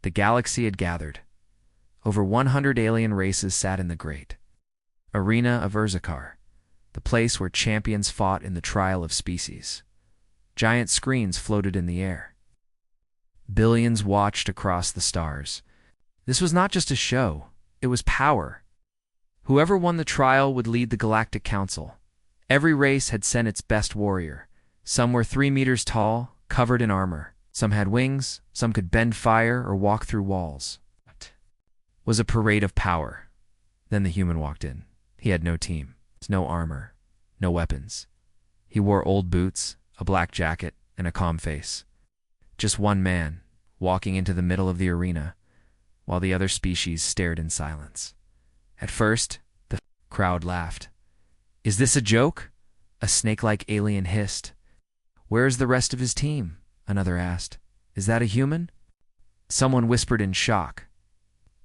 The galaxy had gathered. Over 100 alien races sat in the great arena of Urzikar, the place where champions fought in the trial of species. Giant screens floated in the air. Billions watched across the stars. This was not just a show, it was power. Whoever won the trial would lead the Galactic Council. Every race had sent its best warrior. Some were 3 meters tall, covered in armor. Some had wings, some could bend fire or walk through walls. It was a parade of power. Then the human walked in. He had no team, no armor, no weapons. He wore old boots, a black jacket, and a calm face. Just one man, walking into the middle of the arena, while the other species stared in silence. At first, the crowd laughed. "Is this a joke?" a snake-like alien hissed. "Where is the rest of his team?" another asked. "Is that a human?" Someone whispered in shock.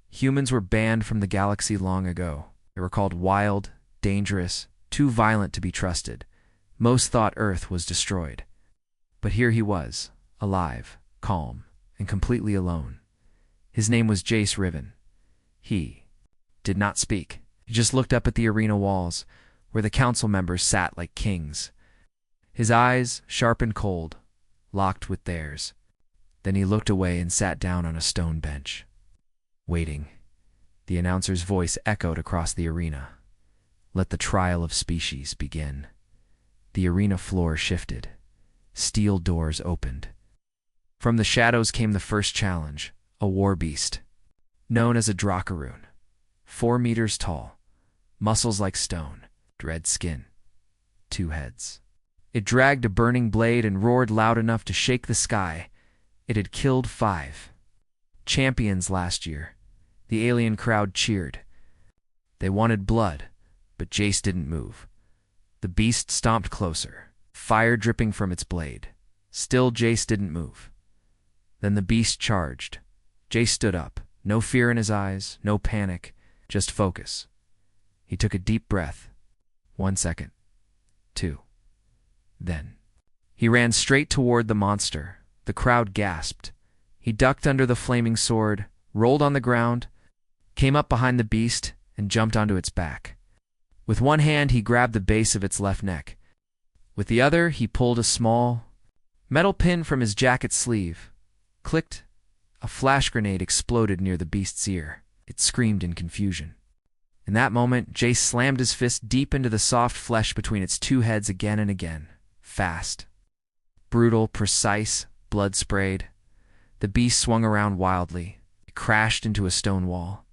Humans were banned from the galaxy long ago. They were called wild, dangerous, too violent to be trusted. Most thought Earth was destroyed. But here he was, alive, calm, and completely alone. His name was Jace Riven. He did not speak. He just looked up at the arena walls, where the council members sat like kings. His eyes, sharp and cold, locked with theirs. Then he looked away and sat down on a stone bench. Waiting. The announcer's voice echoed across the arena. "Let the trial of species begin." The arena floor shifted. Steel doors opened. From the shadows came the first challenge, a war beast, known as a Dracaroon. 4 meters tall, muscles like stone, red skin, 2 heads. It dragged a burning blade and roared loud enough to shake the sky. It had killed 5 champions last year. The alien crowd cheered. They wanted blood, but Jace didn't move. The beast stomped closer, fire dripping from its blade. Still, Jace didn't move. Then the beast charged. Jace stood up, no fear in his eyes, no panic, just focus. He took a deep breath. 1 second. 2. Then he ran straight toward the monster. The crowd gasped. He ducked under the flaming sword, rolled on the ground, came up behind the beast, and jumped onto its back. With one hand, he grabbed the base of its left neck. With the other, he pulled a small metal pin from his jacket sleeve. Clicked. A flash grenade exploded near the beast's ear. It screamed in confusion. In that moment, Jace slammed his fist deep into the soft flesh between its 2 heads again and again. Fast. Brutal, precise, blood-sprayed. The beast swung around wildly. It crashed into a stone wall.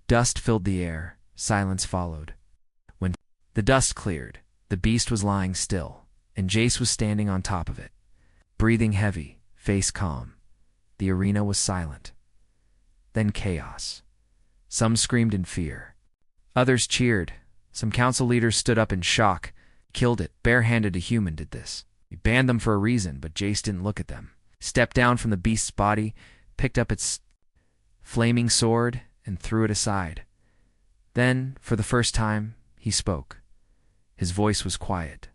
Dust filled the air. Silence followed. When the dust cleared, the beast was lying still, and Jace was standing on top of it, breathing heavy, face calm. The arena was silent. Then chaos. Some screamed in fear. Others cheered. Some council leaders stood up in shock. Killed it. Barehanded a human did this. We banned them for a reason, but Jace didn't look at them. Stepped down from the beast's body, picked up its flaming sword, and threw it aside. Then, for the first time, he spoke. His voice was quiet,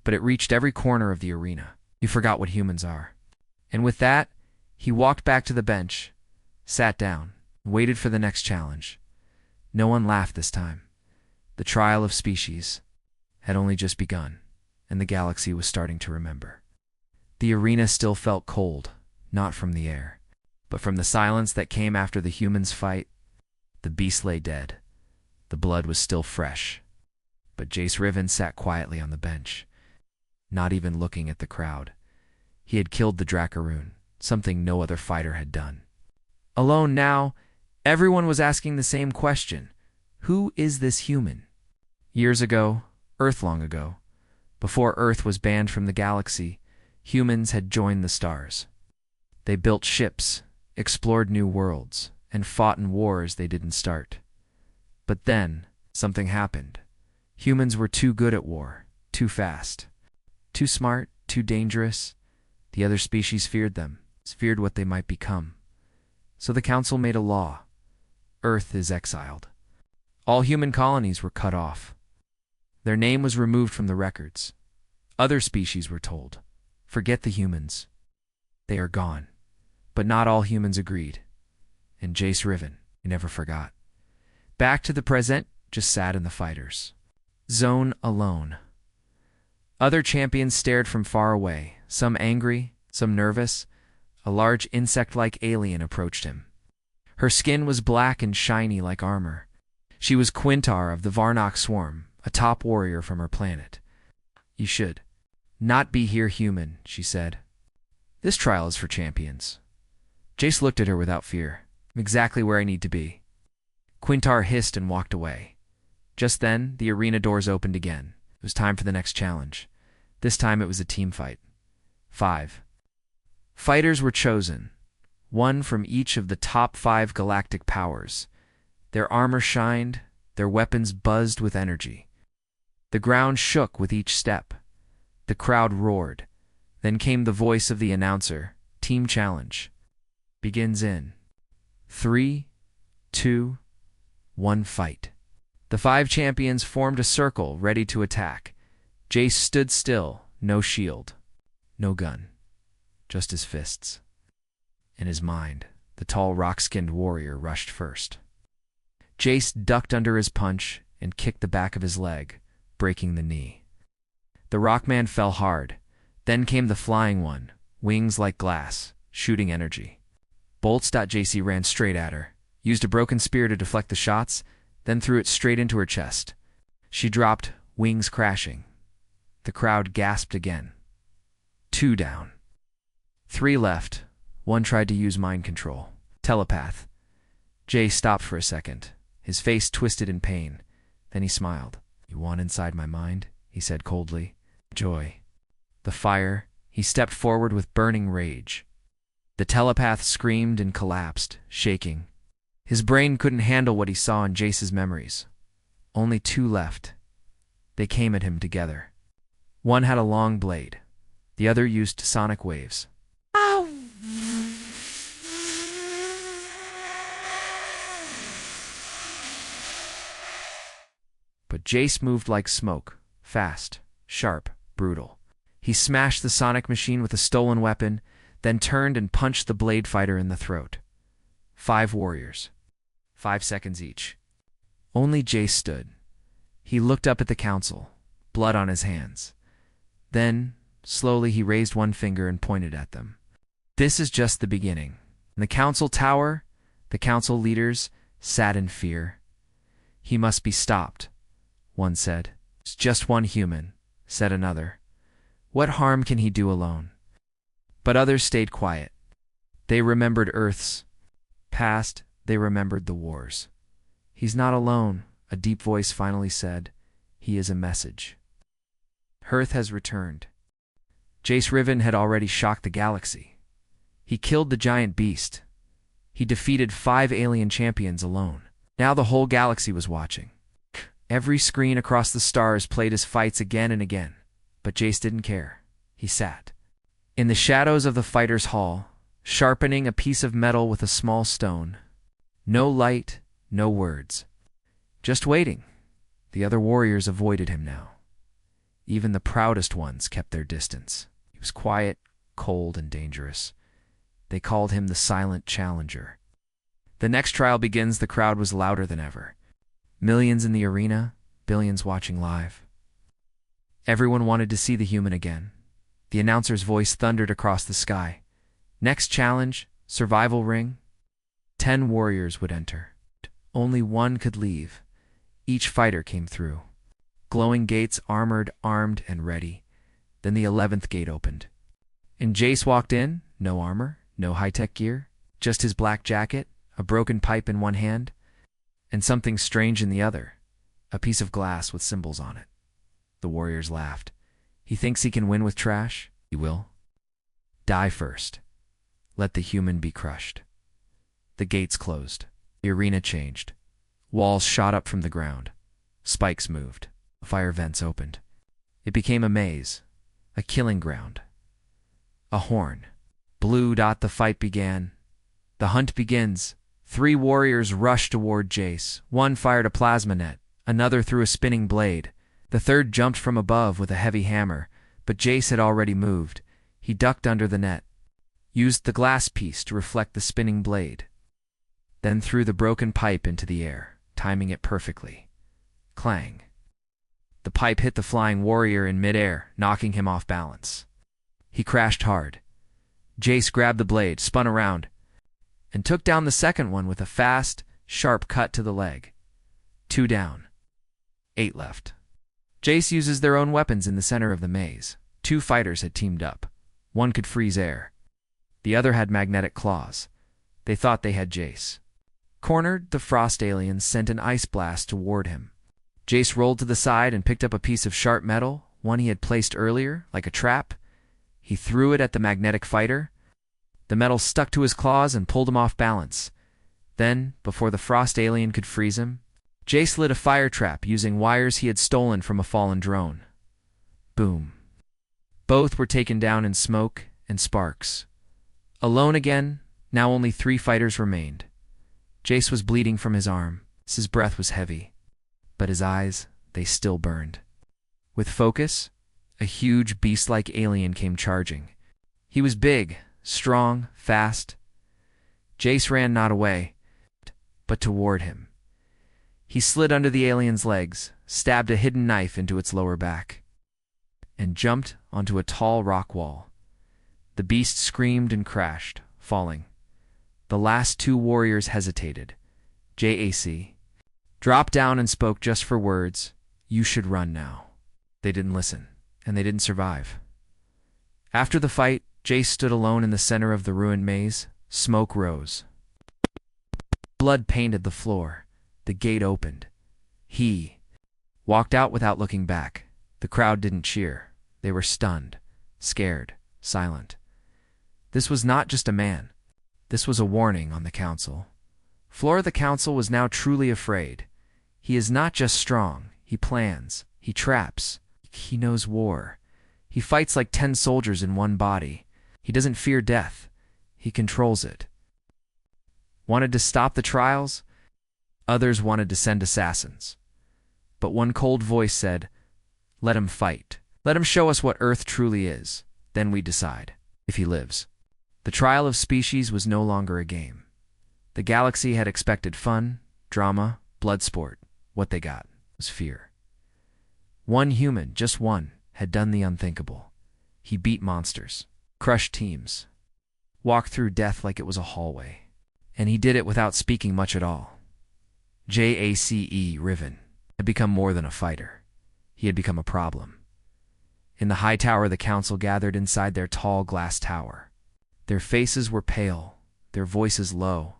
but it reached every corner of the arena. You forgot what humans are. And with that, he walked back to the bench, sat down, and waited for the next challenge. No one laughed this time. The trial of species had only just begun, and the galaxy was starting to remember. The arena still felt cold, not from the air, but from the silence that came after the humans' fight. The beast lay dead. The blood was still fresh. But Jace Riven sat quietly on the bench, not even looking at the crowd. He had killed the Dracaroon, something no other fighter had done. Alone now, everyone was asking the same question. Who is this human? Years ago, Earth-long ago, before Earth was banned from the galaxy, humans had joined the stars. They built ships, explored new worlds, and fought in wars they didn't start. But then, something happened. Humans were too good at war, too fast, too smart, too dangerous. The other species feared them, feared what they might become. So the council made a law. Earth is exiled. All human colonies were cut off. Their name was removed from the records. Other species were told, forget the humans. They are gone. But not all humans agreed. and Jace Riven, he never forgot. Back to the present, just sat in the fighters' zone alone. Other champions stared from far away, some angry, some nervous. A large insect-like alien approached him. Her skin was black and shiny like armor. She was Quintar of the Varnock Swarm, a top warrior from her planet. "You should not be here, human," she said. "This trial is for champions." Jace looked at her without fear. "I'm exactly where I need to be." Quintar hissed and walked away. Just then, the arena doors opened again. It was time for the next challenge. This time it was a team fight. 5 fighters were chosen, one from each of the top 5 galactic powers. Their armor shined, their weapons buzzed with energy. The ground shook with each step. The crowd roared. Then came the voice of the announcer. Team challenge begins in 3, 2, 1, fight. The 5 champions formed a circle, ready to attack. Jace stood still, no shield, no gun, just his fists. In his mind, the tall rock-skinned warrior rushed first. Jace ducked under his punch and kicked the back of his leg, breaking the knee. The rockman fell hard. Then came the flying one, wings like glass, shooting energy. Bolts.jc ran straight at her, used a broken spear to deflect the shots, then threw it straight into her chest. She dropped, wings crashing. The crowd gasped again. 2 down. 3 left. 1 tried to use mind control. Telepath. Jay stopped for a second, his face twisted in pain. Then he smiled. "You want inside my mind?" he said coldly. "Joy." The fire. He stepped forward with burning rage. The telepath screamed and collapsed, shaking. His brain couldn't handle what he saw in Jace's memories. Only 2 left. They came at him together. One had a long blade. The other used sonic waves. Ow! But Jace moved like smoke, fast, sharp, brutal. He smashed the sonic machine with a stolen weapon, then turned and punched the blade fighter in the throat. 5 warriors. 5 seconds each. Only Jace stood. He looked up at the council, blood on his hands. Then, slowly he raised one finger and pointed at them. This is just the beginning. In the council tower, the council leaders sat in fear. "He must be stopped," one said. "It's just one human," said another. "What harm can he do alone?" But others stayed quiet. They remembered Earth's past. They remembered the wars. "He's not alone," a deep voice finally said. "He is a message. Earth has returned." Jace Riven had already shocked the galaxy. He killed the giant beast. He defeated 5 alien champions alone. Now the whole galaxy was watching. Every screen across the stars played his fights again and again. But Jace didn't care. He sat in the shadows of the fighter's hall, sharpening a piece of metal with a small stone. No light, no words. Just waiting. The other warriors avoided him now. Even the proudest ones kept their distance. He was quiet, cold, and dangerous. They called him the Silent Challenger. The next trial begins. The crowd was louder than ever. Millions in the arena, billions watching live. Everyone wanted to see the human again. The announcer's voice thundered across the sky. Next challenge, survival ring. 10 warriors would enter. Only 1 could leave. Each fighter came through. Glowing gates, armored, armed, and ready. Then the 11th gate opened. And Jace walked in, no armor, no high-tech gear, just his black jacket, a broken pipe in one hand, and something strange in the other, a piece of glass with symbols on it. The warriors laughed. "He thinks he can win with trash? He will. Die first. Let the human be crushed." The gates closed. The arena changed. Walls shot up from the ground. Spikes moved. Fire vents opened. It became a maze, a killing ground. A horn. Blue. The fight began. The hunt begins. 3 warriors rushed toward Jace. One fired a plasma net. Another threw a spinning blade. The third jumped from above with a heavy hammer, but Jace had already moved. He ducked under the net, used the glass piece to reflect the spinning blade. then threw the broken pipe into the air, timing it perfectly. Clang. The pipe hit the flying warrior in midair, knocking him off balance. He crashed hard. Jace grabbed the blade, spun around, and took down the second one with a fast, sharp cut to the leg. 2 down. 8 left. Jace uses their own weapons in the center of the maze. 2 fighters had teamed up. One could freeze air. The other had magnetic claws. They thought they had Jace. Cornered, the frost aliens sent an ice blast toward him. Jace rolled to the side and picked up a piece of sharp metal, one he had placed earlier, like a trap. He threw it at the magnetic fighter. The metal stuck to his claws and pulled him off balance. Then, before the frost alien could freeze him, Jace lit a fire trap using wires he had stolen from a fallen drone. Boom. Both were taken down in smoke and sparks. Alone again, now only 3 fighters remained. Jace was bleeding from his arm. His breath was heavy, but his eyes, they still burned. With focus, a huge beast-like alien came charging. He was big, strong, fast. Jace ran not away, but toward him. He slid under the alien's legs, stabbed a hidden knife into its lower back, and jumped onto a tall rock wall. The beast screamed and crashed, falling. The last 2 warriors hesitated. JAC dropped down and spoke just for words. You should run now. They didn't listen, and they didn't survive. After the fight, Jace stood alone in the center of the ruined maze. Smoke rose. Blood painted the floor. The gate opened. He walked out without looking back. The crowd didn't cheer. They were stunned, scared, silent. This was not just a man. This was a warning on the council. Flora the council was now truly afraid. He is not just strong. He plans. He traps. He knows war. He fights like 10 soldiers in one body. He doesn't fear death. He controls it. Wanted to stop the trials? Others wanted to send assassins. But one cold voice said, let him fight. Let him show us what Earth truly is. Then we decide, if he lives. The trial of species was no longer a game. The galaxy had expected fun, drama, blood sport. What they got was fear. One human, just one, had done the unthinkable. He beat monsters, crushed teams, walked through death like it was a hallway. And he did it without speaking much at all. JACE Riven had become more than a fighter. He had become a problem. In the high tower, the council gathered inside their tall glass tower. Their faces were pale, their voices low.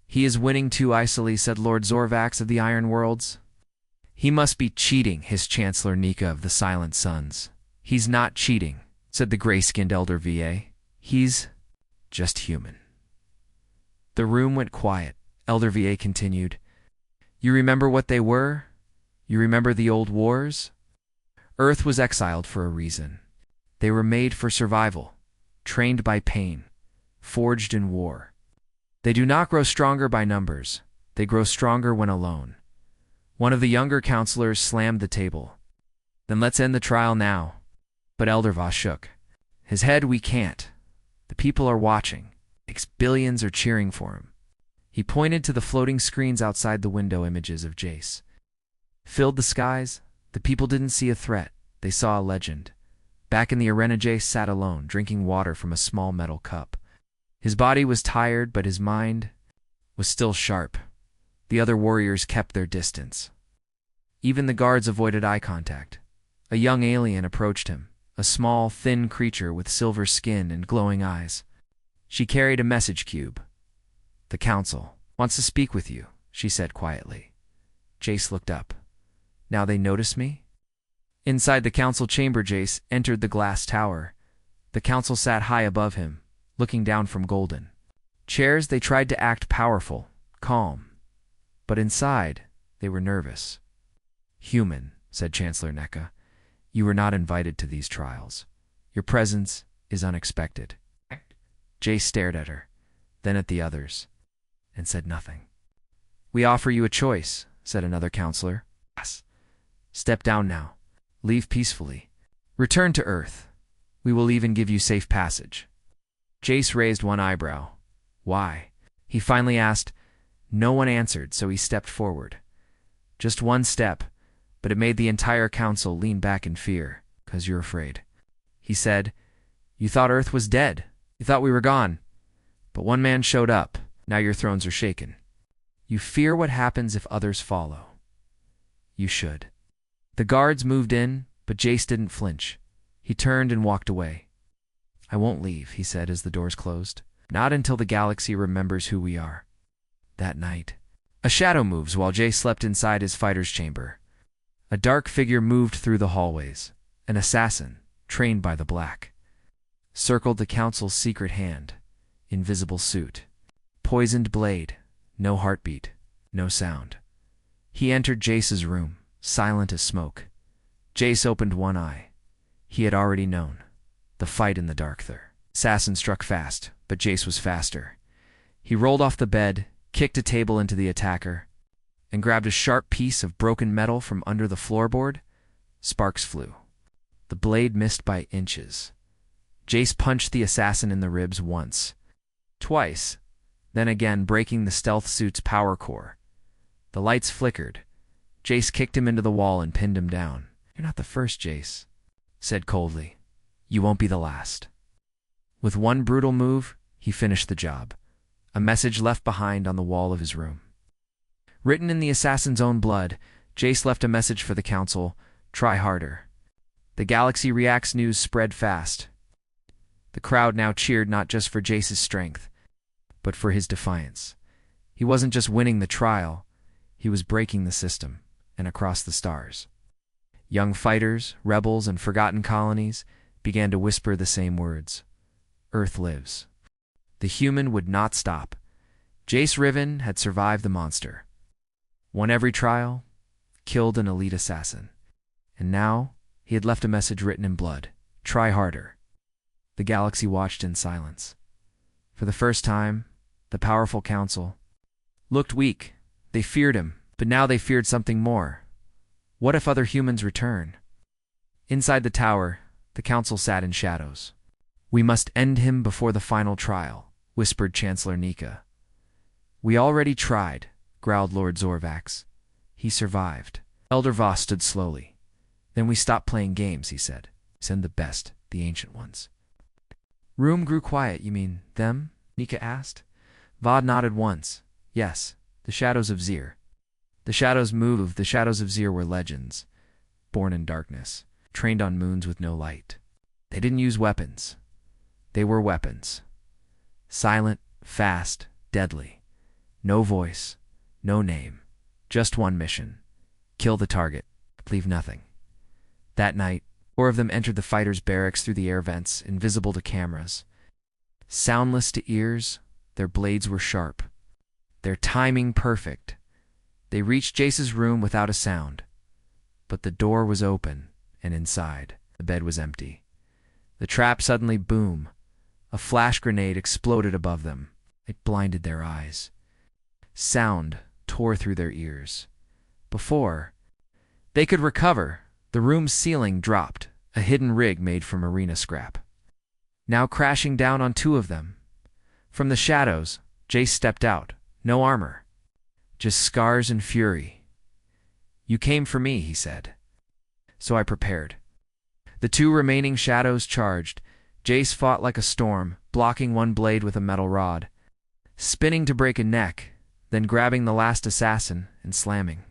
He is winning too icily, said Lord Zorvax of the Iron Worlds. He must be cheating, hissed Chancellor Nika of the Silent Suns. He's not cheating, said the gray-skinned Elder VA. He's just human. The room went quiet. Elder VA continued. You remember what they were? You remember the old wars? Earth was exiled for a reason. They were made for survival, trained by pain, forged in war. They do not grow stronger by numbers. They grow stronger when alone. One of the younger counselors slammed the table. Then let's end the trial now. But Elder Voss shook his head. We can't. The people are watching. Billions are cheering for him. He pointed to the floating screens outside the window. Images of Jace filled the skies. The people didn't see a threat. They saw a legend. Back in the arena, Jace sat alone, drinking water from a small metal cup. His body was tired, but his mind was still sharp. The other warriors kept their distance. Even the guards avoided eye contact. A young alien approached him, a small, thin creature with silver skin and glowing eyes. She carried a message cube. The council wants to speak with you, she said quietly. Jace looked up. Now they notice me? Inside the council chamber, Jace entered the glass tower. The council sat high above him, looking down from golden chairs. They tried to act powerful, calm. But inside, they were nervous. Human, said Chancellor Neka, you were not invited to these trials. Your presence is unexpected. Jace stared at her, then at the others, and said nothing. We offer you a choice, said another counselor. Yes. Step down now. Leave peacefully. Return to Earth. We will even give you safe passage. Jace raised one eyebrow. Why? He finally asked, No one answered, so he stepped forward. Just one step, but it made the entire council lean back in fear. "'Cause you're afraid," he said. "You thought Earth was dead. You thought we were gone. But one man showed up. Now your thrones are shaken. You fear what happens if others follow. You should." The guards moved in, but Jace didn't flinch. He turned and walked away. "I won't leave," he said as the doors closed. "Not until the galaxy remembers who we are." That night, a shadow moves while Jace slept inside his fighter's chamber. A dark figure moved through the hallways. An assassin, trained by the Black. Circled the council's secret hand. Invisible suit. Poisoned blade. No heartbeat. No sound. He entered Jace's room, silent as smoke. Jace opened one eye. He had already known. The fight in the dark there. Assassin struck fast, but Jace was faster. He rolled off the bed, kicked a table into the attacker, and grabbed a sharp piece of broken metal from under the floorboard. Sparks flew. The blade missed by inches. Jace punched the assassin in the ribs once. Twice. Then again, breaking the stealth suit's power core. The lights flickered. Jace kicked him into the wall and pinned him down. "You're not the first," Jace said coldly. "You won't be the last." With one brutal move, he finished the job. A message left behind on the wall of his room. Written in the assassin's own blood, Jace left a message for the council: "Try harder." The Galaxy Reacts news spread fast. The crowd now cheered not just for Jace's strength, but for his defiance. He wasn't just winning the trial, he was breaking the system, and across the stars. Young fighters, rebels, and forgotten colonies began to whisper the same words. Earth lives. The human would not stop. Jace Riven had survived the monster. Won every trial, killed an elite assassin. And now, he had left a message written in blood. Try harder. The galaxy watched in silence. For the first time, the powerful council looked weak. They feared him, but now they feared something more. What if other humans return? Inside the tower, the council sat in shadows. "We must end him before the final trial," whispered Chancellor Nika. "We already tried," growled Lord Zorvax. "He survived." Elder Voss stood slowly. "Then we stopped playing games," he said. "Send the best, the ancient ones." Room grew quiet. "You mean them?" Nika asked. Vod nodded once. "Yes, the shadows of Zir." The shadows moved. The shadows of Zir were legends, born in darkness, trained on moons with no light. They didn't use weapons. They were weapons. Silent, fast, deadly. No voice, no name. Just one mission. Kill the target. Leave nothing. That night, 4 of them entered the fighters' barracks through the air vents, invisible to cameras. Soundless to ears, their blades were sharp. Their timing perfect. They reached Jace's room without a sound. But the door was open, and inside, the bed was empty. The trap suddenly boomed. A flash grenade exploded above them. It blinded their eyes. Sound tore through their ears. Before they could recover, the room's ceiling dropped, a hidden rig made from arena scrap. Now crashing down on 2 of them. From the shadows, Jace stepped out. No armor. Just scars and fury. "You came for me," he said. "So I prepared." The 2 remaining shadows charged. Jace fought like a storm, blocking one blade with a metal rod, spinning to break a neck, then grabbing the last assassin and slamming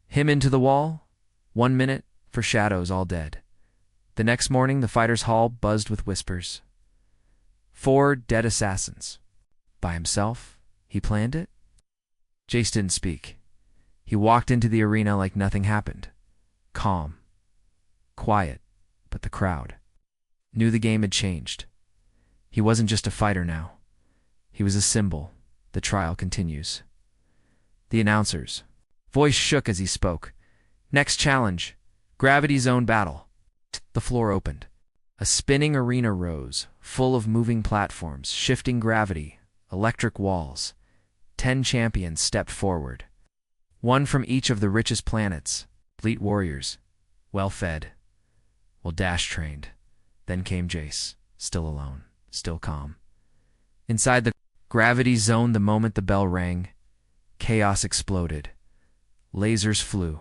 him into the wall. 1 minute for shadows all dead. The next morning, the fighters' hall buzzed with whispers. 4 dead assassins. By himself? He planned it? Jace didn't speak. He walked into the arena like nothing happened. Calm. Quiet. But the crowd knew the game had changed. He wasn't just a fighter now. He was a symbol. The trial continues. The announcer's voice shook as he spoke. "Next challenge. Gravity Zone Battle." The floor opened. A spinning arena rose, full of moving platforms, shifting gravity, electric walls. 10 champions stepped forward. 1 from each of the richest planets. Elite warriors. Well-fed. Well-dash-trained. Then came Jace, still alone, still calm. Inside the gravity zone, the moment the bell rang, Chaos exploded. Lasers flew.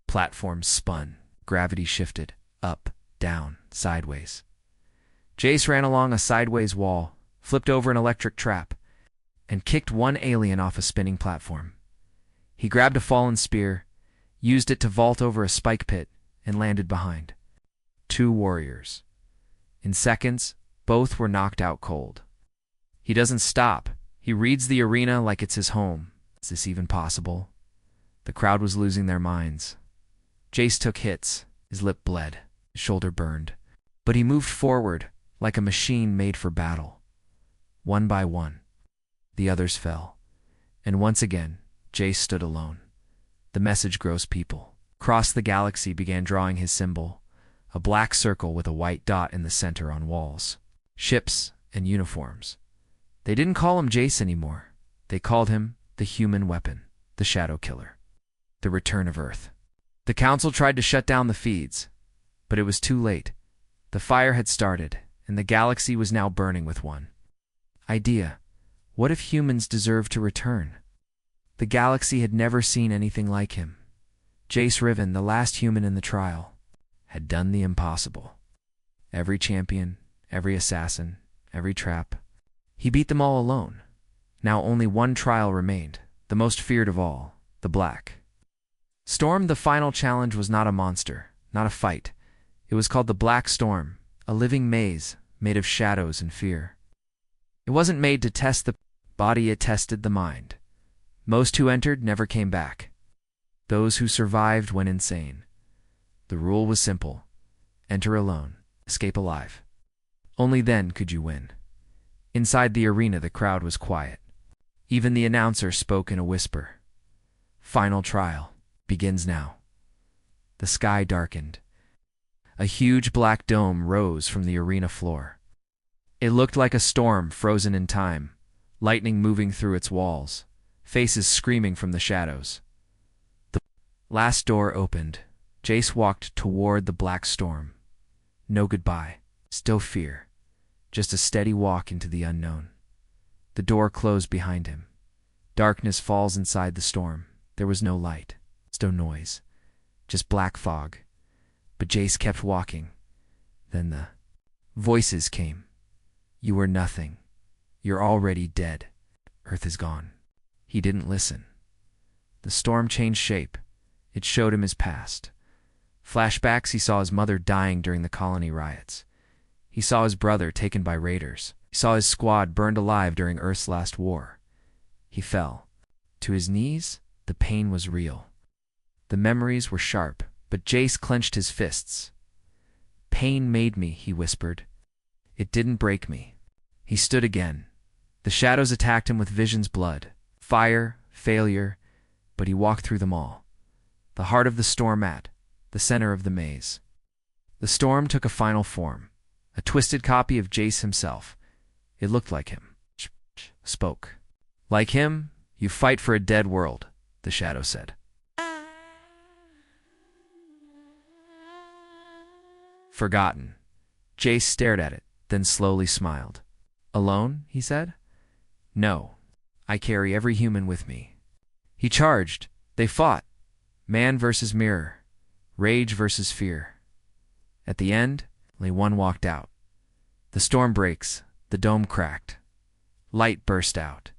Platforms spun. Gravity shifted. Up, down, sideways. Jace ran along a sideways wall, flipped over an electric trap, and kicked one alien off a spinning platform. He grabbed a fallen spear, used it to vault over a spike pit, and landed behind 2 warriors. In seconds, both were knocked out cold. He doesn't stop. He reads the arena like it's his home. Is this even possible? The crowd was losing their minds. Jace took hits. His lip bled. His shoulder burned. But he moved forward like a machine made for battle. One by one, the others fell. And once again, Jace stood alone. The message grows people. Across the galaxy began drawing his symbol, a black circle with a white dot in the center on walls. Ships and uniforms. They didn't call him Jace anymore. They called him the human weapon, the shadow killer, the return of Earth. The council tried to shut down the feeds, but it was too late. The fire had started, and the galaxy was now burning with one idea. What if humans deserved to return? The galaxy had never seen anything like him. Jace Riven, the last human in the trial, had done the impossible. Every champion, every assassin, every trap. He beat them all alone. Now only one trial remained, the most feared of all, the Black Storm. The final challenge was not a monster, not a fight. It was called the Black Storm, a living maze made of shadows and fear. It wasn't made to test the body, it tested the mind. Most who entered never came back. Those who survived went insane. The rule was simple. Enter alone, escape alive. Only then could you win. Inside the arena, the crowd was quiet. Even the announcer spoke in a whisper. Final trial begins now. The sky darkened. A huge black dome rose from the arena floor. It looked like a storm frozen in time, lightning moving through its walls, faces screaming from the shadows. The last door opened. Jace walked toward the black storm. No goodbye, still fear, just a steady walk into the unknown. The door closed behind him. Darkness falls inside the storm. There was no light, no noise, just black fog. But Jace kept walking. Then the voices came. You are nothing. You're already dead. Earth is gone. He didn't listen. The storm changed shape. It showed him his past. Flashbacks, he saw his mother dying during the colony riots. He saw his brother taken by raiders. He saw his squad burned alive during Earth's last war. He fell. To his knees, the pain was real. The memories were sharp, but Jace clenched his fists. Pain made me, he whispered. It didn't break me. He stood again. The shadows attacked him with vision's blood, fire, failure, but he walked through them all. The heart of the storm at the center of the maze. The storm took a final form, a twisted copy of Jace himself. It looked like him. Spoke. Like him, you fight for a dead world, the shadow said. Forgotten. Jace stared at it, then slowly smiled. Alone, he said. No, I carry every human with me. He charged. They fought. Man versus mirror. Rage versus fear. At the end, only one walked out. The storm breaks. The dome cracked. Light burst out.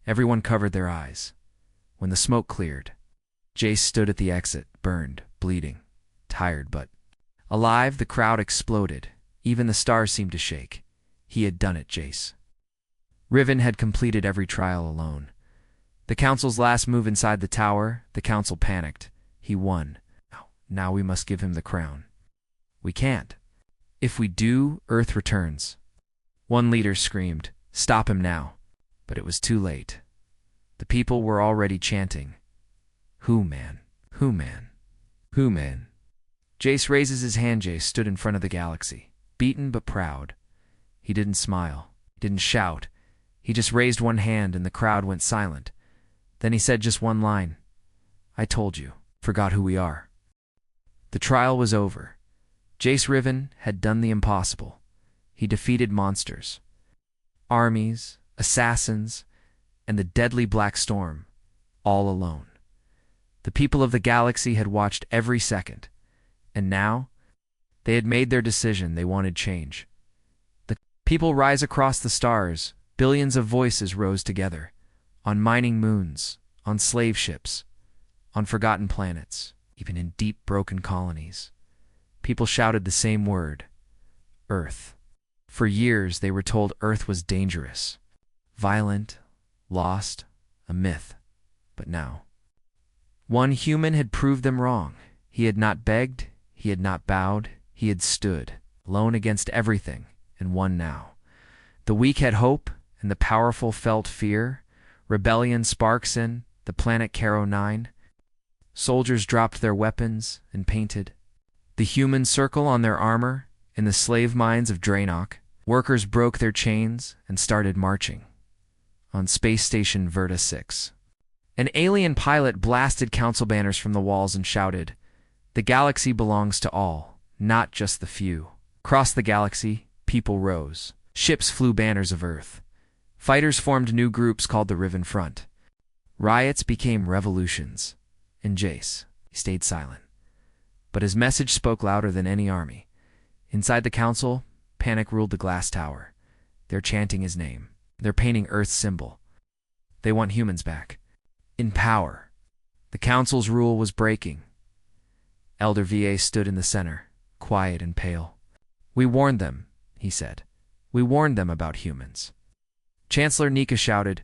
Everyone covered their eyes. When the smoke cleared, Jace stood at the exit, burned, bleeding, tired but alive. The crowd exploded. Even the stars seemed to shake. He had done it, Jace. Riven had completed every trial alone. The council's last move inside the tower, the council panicked. He won. Now we must give him the crown. We can't. If we do, Earth returns. One leader screamed, stop him now. But it was too late. The people were already chanting. Who man? Who man? Who man? Jace raises his hand. Jace stood in front of the galaxy, beaten but proud. He didn't smile. He didn't shout. He just raised one hand and the crowd went silent. Then he said just one line. I told you. Forgot who we are. The trial was over. Jace Riven had done the impossible. He defeated monsters, armies, assassins, and the deadly Black Storm, all alone. The people of the galaxy had watched every second, and now they had made their decision. They wanted change. The people rise across the stars. Billions of voices rose together, on mining moons, on slave ships, on forgotten planets, even in deep broken colonies. People shouted the same word: Earth. For years they were told Earth was dangerous, violent, lost, a myth. But now, one human had proved them wrong. He had not begged, he had not bowed, he had stood, alone against everything, and won now. The weak had hope, and the powerful felt fear. Rebellion sparks in the planet Caro 9. Soldiers dropped their weapons and painted the human circle on their armor. In the slave mines of Draenok, workers broke their chains and started marching. On Space Station Verta 6, an alien pilot blasted council banners from the walls and shouted, "The galaxy belongs to all, not just the few." Across the galaxy, people rose. Ships flew banners of Earth. Fighters formed new groups called the Riven Front. Riots became revolutions. And Jace, he stayed silent. But his message spoke louder than any army. Inside the council, panic ruled the glass tower. They're chanting his name. They're painting Earth's symbol. They want humans back. In power. The council's rule was breaking. Elder VA stood in the center, quiet and pale. "We warned them," he said. "We warned them about humans." Chancellor Nika shouted,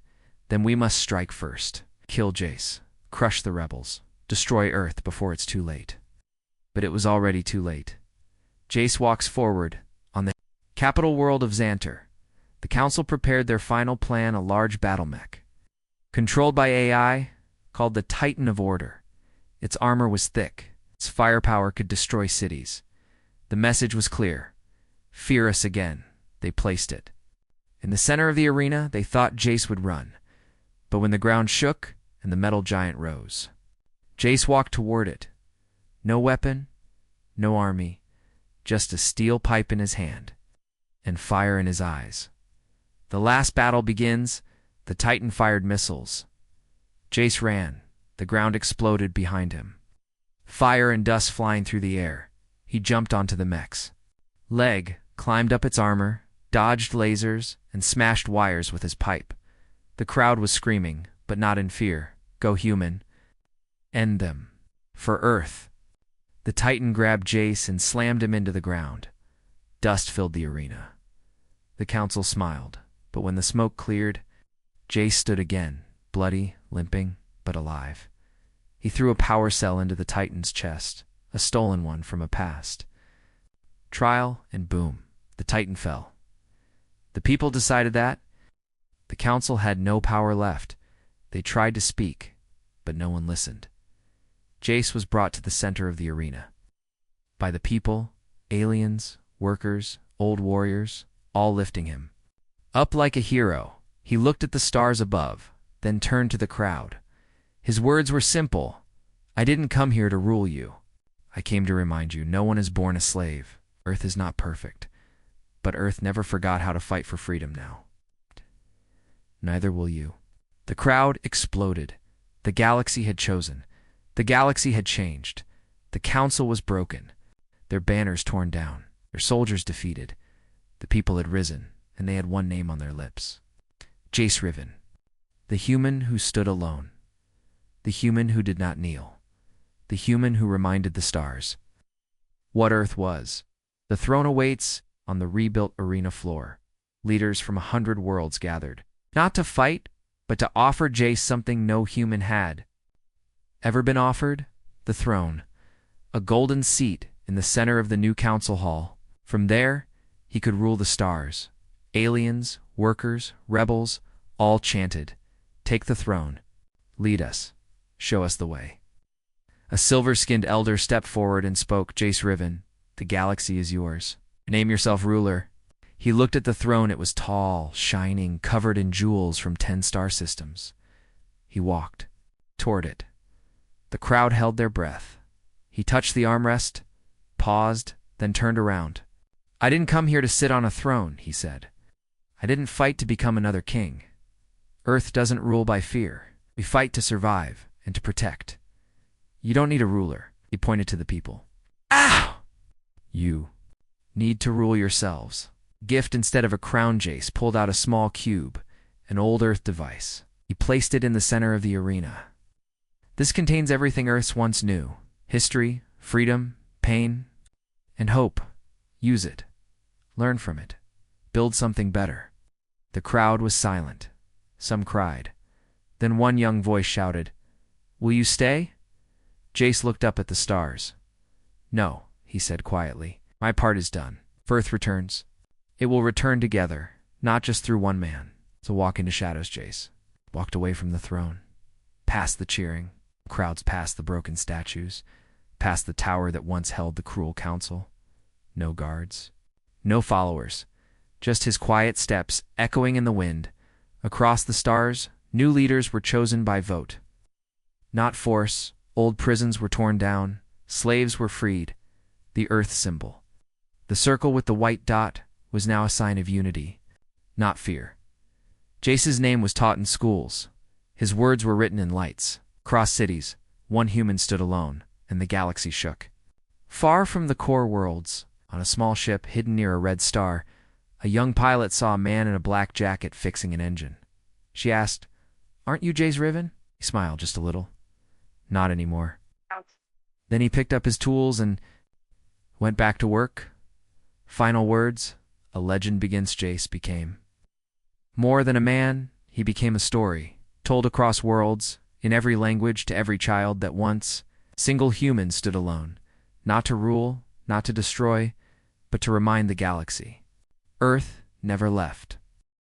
"Then we must strike first. Kill Jace. Crush the rebels. Destroy Earth before it's too late." But it was already too late. Jace walks forward. On the capital world of Xanter, the council prepared their final plan, a large battle mech. Controlled by AI, called the Titan of Order. Its armor was thick. Its firepower could destroy cities. The message was clear. Fear us again. They placed it. In the center of the arena, they thought Jace would run. But when the ground shook and the metal giant rose, Jace walked toward it. No weapon, no army, just a steel pipe in his hand and fire in his eyes. The last battle begins. The Titan fired missiles. Jace ran. The ground exploded behind him. Fire and dust flying through the air. He jumped onto the mech's leg, climbed up its armor, dodged lasers, and smashed wires with his pipe. The crowd was screaming, but not in fear. "Go human. End them. For Earth." The Titan grabbed Jace and slammed him into the ground. Dust filled the arena. The council smiled, but when the smoke cleared, Jace stood again, bloody, limping, but alive. He threw a power cell into the Titan's chest, a stolen one from a past trial, and boom, the Titan fell. The people decided that the council had no power left. They tried to speak, but no one listened. Jace was brought to the center of the arena. By the people, aliens, workers, old warriors, all lifting him. Up like a hero, he looked at the stars above, then turned to the crowd. His words were simple. "I didn't come here to rule you. I came to remind you, no one is born a slave. Earth is not perfect. But Earth never forgot how to fight for freedom now. Neither will you." The crowd exploded. The galaxy had chosen. The galaxy had changed. The council was broken. Their banners torn down. Their soldiers defeated. The people had risen, and they had one name on their lips. Jace Riven. The human who stood alone. The human who did not kneel. The human who reminded the stars what Earth was. The throne awaits on the rebuilt arena floor. Leaders from 100 worlds gathered, not to fight, but to offer Jace something no human had ever been offered: the throne. A golden seat in the center of the new council hall. From there, he could rule the stars. Aliens, workers, rebels, all chanted, "Take the throne. Lead us. Show us the way." A silver-skinned elder stepped forward and spoke, "Jace Riven, the galaxy is yours. Name yourself ruler." He looked at the throne. It was tall, shining, covered in jewels from 10 star systems. He walked toward it. The crowd held their breath. He touched the armrest, paused, then turned around. "I didn't come here to sit on a throne," he said. "I didn't fight to become another king. Earth doesn't rule by fear. We fight to survive and to protect. You don't need a ruler. He pointed to the people. Ow! You need to rule yourselves. Gift instead of a crown. Jace pulled out a small cube, an old Earth device. He placed it in the center of the arena. This contains everything Earths once knew: history, freedom, pain, and hope. Use it. Learn from it. Build something better. The crowd was silent. Some cried. Then one young voice shouted, "Will you stay?" Jace looked up at the stars. "No," he said quietly. "My part is done. If Earth returns, it will return together, not just through one man." So walk into shadows. Jace walked away from the throne, past the cheering crowds, past the broken statues, past the tower that once held the cruel council. No guards, no followers, just his quiet steps echoing in the wind. Across the stars, new leaders were chosen by vote. Not force. Old prisons were torn down, slaves were freed. The Earth symbol, the circle with the white dot, was now a sign of unity, not fear. Jace's name was taught in schools. His words were written in lights. Across cities, one human stood alone, and the galaxy shook. Far from the core worlds, on a small ship hidden near a red star, a young pilot saw a man in a black jacket fixing an engine. She asked, "Aren't you Jace Riven?" He smiled just a little. "Not anymore." Then he picked up his tools and went back to work. Final words: a legend begins. Jace became more than a man. He became a story, told across worlds, in every language, to every child that once, single human, stood alone, not to rule, not to destroy, but to remind the galaxy. Earth never left.